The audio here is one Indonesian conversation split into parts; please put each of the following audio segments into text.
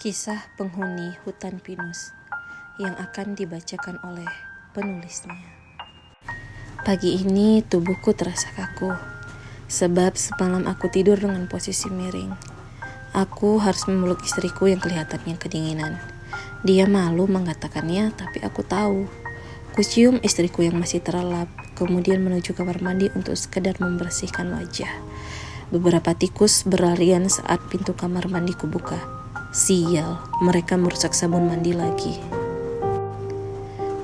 Kisah penghuni hutan pinus yang akan dibacakan oleh penulisnya. Pagi ini tubuhku terasa kaku, sebab semalam aku tidur dengan posisi miring. Aku harus memeluk istriku yang kelihatannya kedinginan. Dia malu mengatakannya, tapi aku tahu. Kucium istriku yang masih terlelap, kemudian menuju kamar mandi untuk sekedar membersihkan wajah. Beberapa tikus berlarian saat pintu kamar mandi kubuka. Sial, mereka merusak sabun mandi lagi.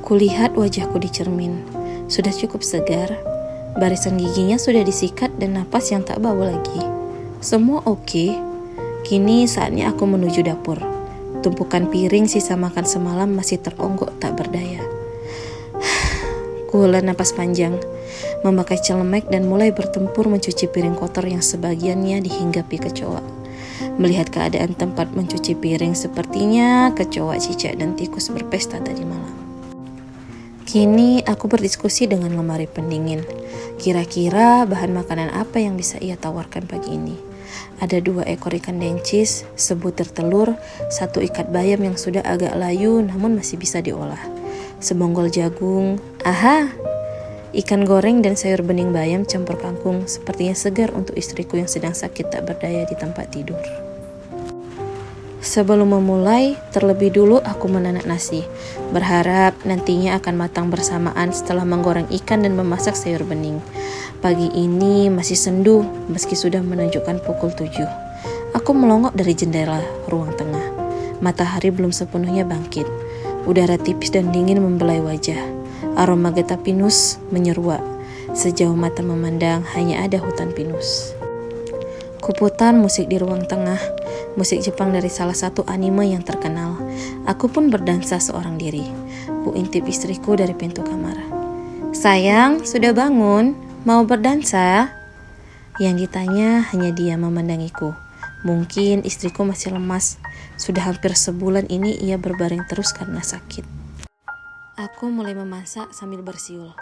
Kulihat wajahku di cermin, sudah cukup segar. Barisan giginya sudah disikat dan napas yang tak bau lagi. Semua oke. Kini saatnya aku menuju dapur. Tumpukan piring sisa makan semalam masih teronggok tak berdaya. Kuhela napas panjang, memakai celemek dan mulai bertempur mencuci piring kotor yang sebagiannya dihinggapi kecoa. Melihat keadaan tempat mencuci piring, sepertinya kecoa, cicak, dan tikus berpesta tadi malam. Kini aku berdiskusi dengan lemari pendingin. Kira-kira bahan makanan apa yang bisa ia tawarkan pagi ini? Ada 2 ekor ikan dencis, sebutir telur, 1 ikat bayam yang sudah agak layu namun masih bisa diolah, sebonggol jagung, ikan goreng dan sayur bening bayam campur kangkung. Sepertinya segar untuk istriku yang sedang sakit tak berdaya di tempat tidur. Sebelum memulai, terlebih dulu aku menanak nasi, berharap nantinya akan matang bersamaan setelah menggoreng ikan dan memasak sayur bening. Pagi ini masih sendu meski sudah menunjukkan pukul 7. Aku melongok dari jendela ruang tengah. Matahari belum sepenuhnya bangkit. Udara tipis dan dingin membelai wajah. Aroma getah pinus menyeruak. Sejauh mata memandang hanya ada hutan pinus. Kuputar musik di ruang tengah, musik Jepang dari salah satu anime yang terkenal. Aku pun berdansa seorang diri. Ku intip istriku dari pintu kamar. "Sayang, sudah bangun? Mau berdansa?" Yang ditanya hanya dia memandangiku. Mungkin istriku masih lemas. Sudah hampir sebulan ini ia berbaring terus karena sakit. Aku mulai memasak sambil bersiul.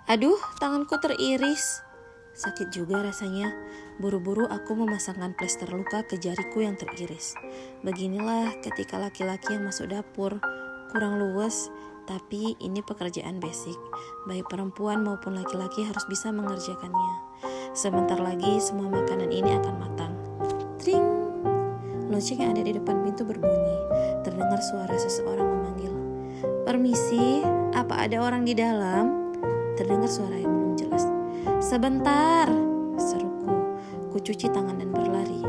Aduh, tanganku teriris. Sakit juga rasanya. Buru-buru aku memasangkan plester luka ke jariku yang teriris. Beginilah ketika laki-laki yang masuk dapur. Kurang luwes, tapi ini pekerjaan basic. Baik perempuan maupun laki-laki harus bisa mengerjakannya. Sebentar lagi semua makanan ini akan matang. Tring! Lonceng yang ada di depan pintu berbunyi. Terdengar suara seseorang memanggil. "Permisi, apa ada orang di dalam?" Terdengar suara yang belum jelas. "Sebentar," seruku. Kucuci tangan dan berlari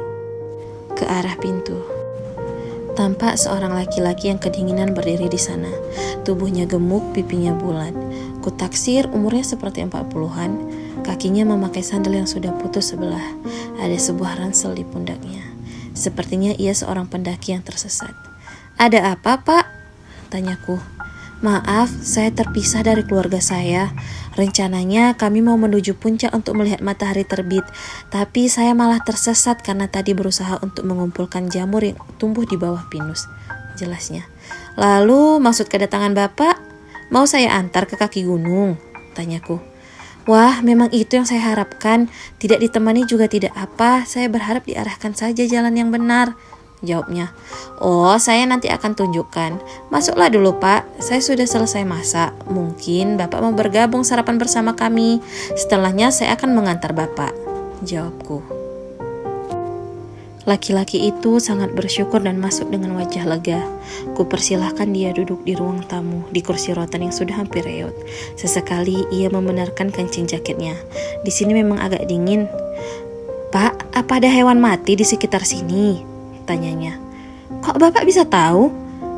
ke arah pintu. Tampak seorang laki-laki yang kedinginan berdiri di sana. Tubuhnya gemuk, pipinya bulat. Kutaksir umurnya seperti 40-an. Kakinya memakai sandal yang sudah putus sebelah. Ada sebuah ransel di pundaknya. Sepertinya ia seorang pendaki yang tersesat. "Ada apa, Pak?" tanyaku. "Maaf, saya terpisah dari keluarga saya. Rencananya kami mau menuju puncak untuk melihat matahari terbit. Tapi saya malah tersesat karena tadi berusaha untuk mengumpulkan jamur yang tumbuh di bawah pinus," jelasnya. "Lalu maksud kedatangan Bapak? Mau saya antar ke kaki gunung?" tanyaku. "Wah, memang itu yang saya harapkan. Tidak ditemani juga tidak apa. Saya berharap diarahkan saja jalan yang benar," jawabnya. "Oh, saya nanti akan tunjukkan. Masuklah dulu, Pak. Saya sudah selesai masak. Mungkin Bapak mau bergabung sarapan bersama kami. Setelahnya saya akan mengantar Bapak," jawabku. Laki-laki itu sangat bersyukur dan masuk dengan wajah lega. Kupersilahkan dia duduk di ruang tamu di kursi rotan yang sudah hampir reot. Sesekali ia membenarkan kancing jaketnya. "Di sini memang agak dingin." "Pak, apa ada hewan mati di sekitar sini?" tanyanya. "Kok Bapak bisa tahu?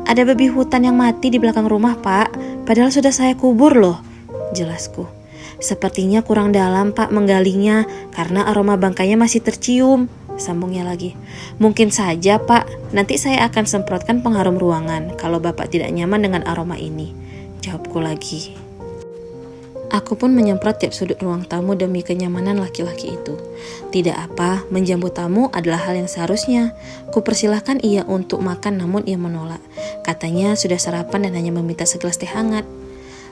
Ada babi hutan yang mati di belakang rumah, Pak. Padahal sudah saya kubur loh," jelasku. "Sepertinya kurang dalam, Pak, menggalinya karena aroma bangkainya masih tercium," sambungnya lagi. "Mungkin saja, Pak. Nanti saya akan semprotkan pengharum ruangan kalau Bapak tidak nyaman dengan aroma ini," jawabku lagi. Aku pun menyemprot tiap sudut ruang tamu demi kenyamanan laki-laki itu. Tidak apa, menjamu tamu adalah hal yang seharusnya. Kupersilahkan ia untuk makan namun ia menolak. Katanya sudah sarapan dan hanya meminta segelas teh hangat.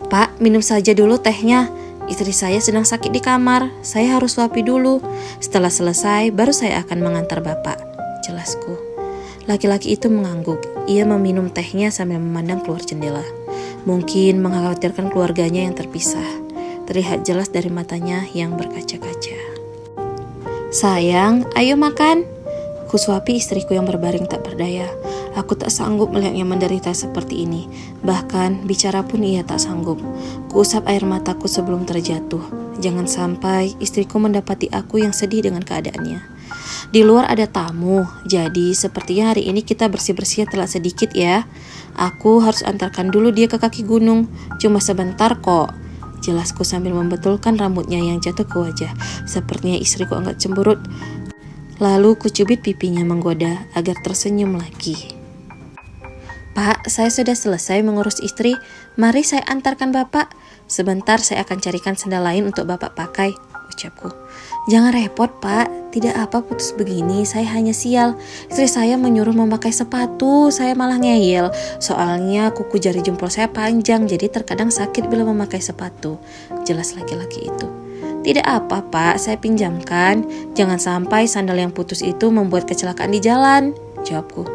"Pak, minum saja dulu tehnya. Istri saya sedang sakit di kamar. Saya harus suapi dulu. Setelah selesai, baru saya akan mengantar Bapak," jelasku. Laki-laki itu mengangguk. Ia meminum tehnya sambil memandang keluar jendela. Mungkin mengkhawatirkan keluarganya yang terpisah. Terlihat jelas dari matanya yang berkaca-kaca. "Sayang, ayo makan." Kusuapi istriku yang berbaring tak berdaya. Aku tak sanggup melihatnya menderita seperti ini. Bahkan bicara pun ia tak sanggup. Kuusap air mataku sebelum terjatuh. Jangan sampai istriku mendapati aku yang sedih dengan keadaannya. Di luar ada tamu, jadi sepertinya hari ini kita bersih-bersih telat sedikit ya. Aku harus antarkan dulu dia ke kaki gunung. Cuma sebentar kok. Jelasku sambil membetulkan rambutnya yang jatuh ke wajah. Sepertinya istriku agak cemberut. Lalu kucubit pipinya menggoda agar tersenyum lagi. "Pak, saya sudah selesai mengurus istri. Mari saya antarkan Bapak. Sebentar saya akan carikan sendal lain untuk Bapak pakai," ucapku. "Jangan repot Pak, tidak apa putus begini, saya hanya sial. Istri saya menyuruh memakai sepatu, saya malah ngeyel. Soalnya kuku jari jempol saya panjang, jadi terkadang sakit bila memakai sepatu," jelas laki-laki itu. "Tidak apa Pak, saya pinjamkan. Jangan sampai sandal yang putus itu membuat kecelakaan di jalan," jawabku.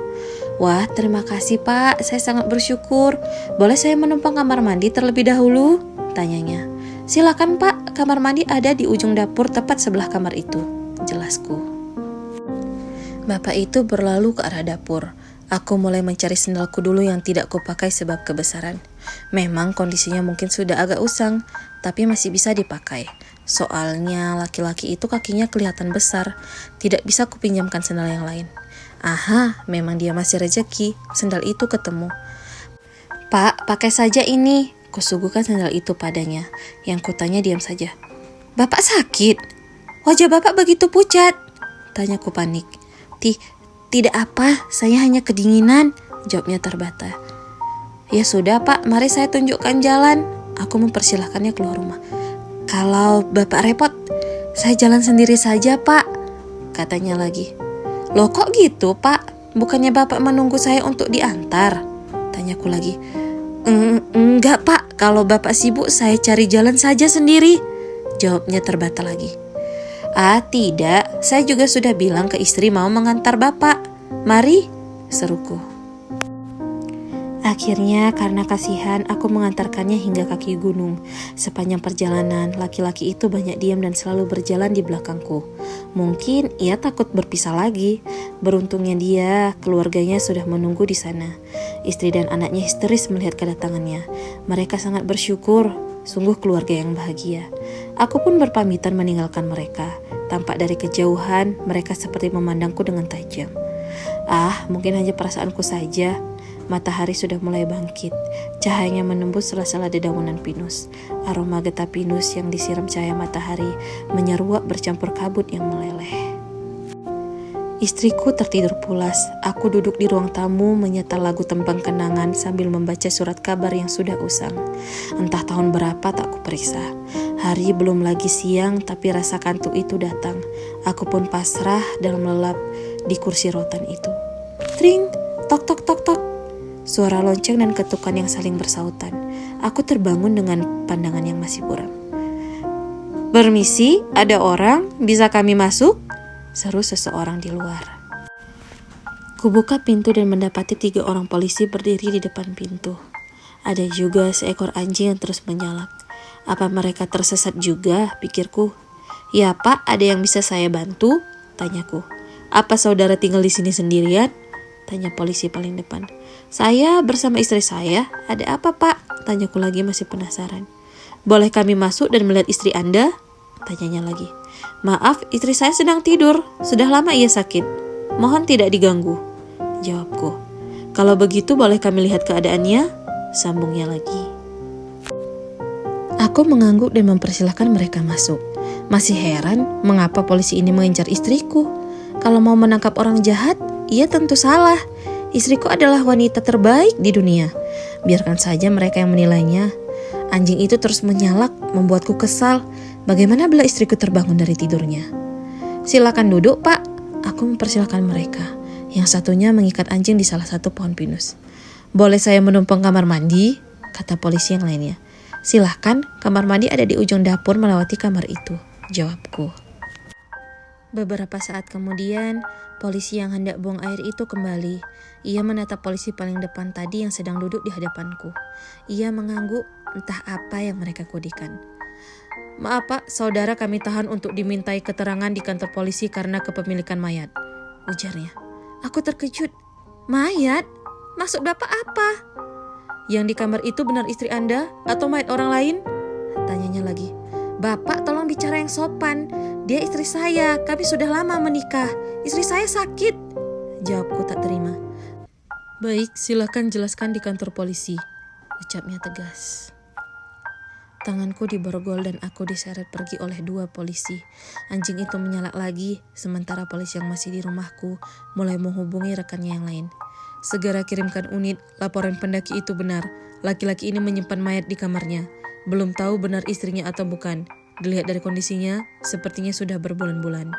"Wah, terima kasih Pak, saya sangat bersyukur. Boleh saya menumpang kamar mandi terlebih dahulu?" tanyanya. "Silakan Pak, kamar mandi ada di ujung dapur tepat sebelah kamar itu," jelasku. Bapak itu berlalu ke arah dapur. Aku mulai mencari sendalku dulu yang tidak kupakai sebab kebesaran. Memang kondisinya mungkin sudah agak usang, tapi masih bisa dipakai. Soalnya laki-laki itu kakinya kelihatan besar, tidak bisa kupinjamkan sendal yang lain. Aha, memang dia masih rezeki, sendal itu ketemu. "Pak, pakai saja ini," kusuguhkan sendal itu padanya. Yang kutanya diam saja. "Bapak sakit? Wajah Bapak begitu pucat," tanyaku panik. Tidak apa, saya hanya kedinginan," jawabnya terbata. "Ya sudah Pak, mari saya tunjukkan jalan." Aku mempersilahkannya keluar rumah. "Kalau Bapak repot, saya jalan sendiri saja Pak," katanya lagi. "Loh kok gitu Pak? Bukannya Bapak menunggu saya untuk diantar?" tanyaku lagi. Enggak Pak, kalau Bapak sibuk saya cari jalan saja sendiri," jawabnya terbata lagi. "Ah tidak, saya juga sudah bilang ke istri mau mengantar Bapak. Mari," seruku. Akhirnya karena kasihan aku mengantarkannya hingga kaki gunung. Sepanjang perjalanan laki-laki itu banyak diam dan selalu berjalan di belakangku. Mungkin ia takut berpisah lagi. Beruntungnya dia, keluarganya sudah menunggu di sana. Istri dan anaknya histeris melihat kedatangannya. Mereka sangat bersyukur, sungguh keluarga yang bahagia. Aku pun berpamitan meninggalkan mereka. Tampak dari kejauhan mereka seperti memandangku dengan tajam. Ah, mungkin hanya perasaanku saja. Matahari sudah mulai bangkit. Cahayanya menembus sela-sela dedaunan pinus. Aroma getah pinus yang disiram cahaya matahari menyeruak bercampur kabut yang meleleh. Istriku tertidur pulas. Aku duduk di ruang tamu menyetel lagu tembang kenangan sambil membaca surat kabar yang sudah usang. Entah tahun berapa tak kuperiksa. Hari belum lagi siang tapi rasa kantuk itu datang. Aku pun pasrah dalam lelap di kursi rotan itu. Tring, tok tok tok tok. Suara lonceng dan ketukan yang saling bersautan. Aku terbangun dengan pandangan yang masih buram. "Permisi, ada orang, bisa kami masuk?" seru seseorang di luar. Kubuka pintu dan mendapati 3 orang polisi berdiri di depan pintu. Ada juga seekor anjing yang terus menyalak. Apa mereka tersesat juga, pikirku. "Ya Pak, ada yang bisa saya bantu?" tanyaku. "Apa saudara tinggal di sini sendirian?" tanya polisi paling depan. "Saya bersama istri saya." "Ada apa Pak?" tanyaku lagi masih penasaran. "Boleh kami masuk dan melihat istri Anda?" tanyanya lagi. "Maaf, istri saya sedang tidur. Sudah lama ia sakit. Mohon tidak diganggu," jawabku. "Kalau begitu boleh kami lihat keadaannya?" sambungnya lagi. Aku mengangguk dan mempersilahkan mereka masuk. Masih heran mengapa polisi ini mengincar istriku. Kalau mau menangkap orang jahat, ia tentu salah. Istriku adalah wanita terbaik di dunia. Biarkan saja mereka yang menilainya. Anjing itu terus menyalak, membuatku kesal. Bagaimana bila istriku terbangun dari tidurnya? "Silakan duduk Pak." Aku mempersilahkan mereka. Yang satunya mengikat anjing di salah satu pohon pinus. "Boleh saya menumpang kamar mandi?" kata polisi yang lainnya. "Silahkan, kamar mandi ada di ujung dapur melewati kamar itu," jawabku. Beberapa saat kemudian, polisi yang hendak buang air itu kembali. Ia menatap polisi paling depan tadi yang sedang duduk di hadapanku. Ia mengangguk, entah apa yang mereka kodikan. "Maaf Pak, saudara kami tahan untuk dimintai keterangan di kantor polisi karena kepemilikan mayat," ujarnya. Aku terkejut. "Mayat? Maksud Bapak apa?" "Yang di kamar itu benar istri Anda atau mayat orang lain?" tanyanya lagi. "Bapak tolong bicara yang sopan. Dia istri saya, kami sudah lama menikah. Istri saya sakit," jawabku tak terima. "Baik, silakan jelaskan di kantor polisi," ucapnya tegas. Tanganku diborgol dan aku diseret pergi oleh 2 polisi. Anjing itu menyalak lagi, sementara polisi yang masih di rumahku mulai menghubungi rekannya yang lain. "Segera kirimkan unit, laporan pendaki itu benar. Laki-laki ini menyimpan mayat di kamarnya. Belum tahu benar istrinya atau bukan. Dilihat dari kondisinya, sepertinya sudah berbulan-bulan."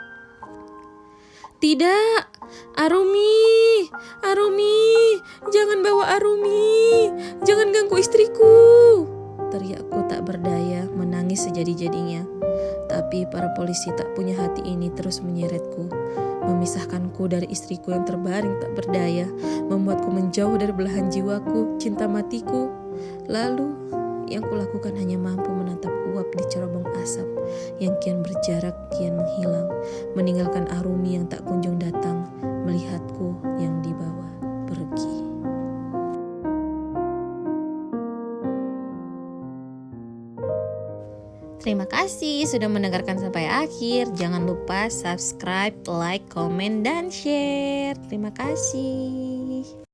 "Tidak, Arumi, Arumi, jangan bawa Arumi, jangan ganggu istriku," teriakku tak berdaya, menangis sejadi-jadinya. Tapi para polisi tak punya hati ini terus menyeretku, memisahkanku dari istriku yang terbaring tak berdaya, membuatku menjauh dari belahan jiwaku, cinta matiku. Lalu, yang kulakukan hanya mampu menatap uap di cerobong asap yang kian berjarak, kian menghilang, meninggalkan Arumi yang tak kunjung datang, melihatku yang dibawa pergi. Terima kasih sudah mendengarkan sampai akhir. Jangan lupa subscribe, like, komen, dan share. Terima kasih.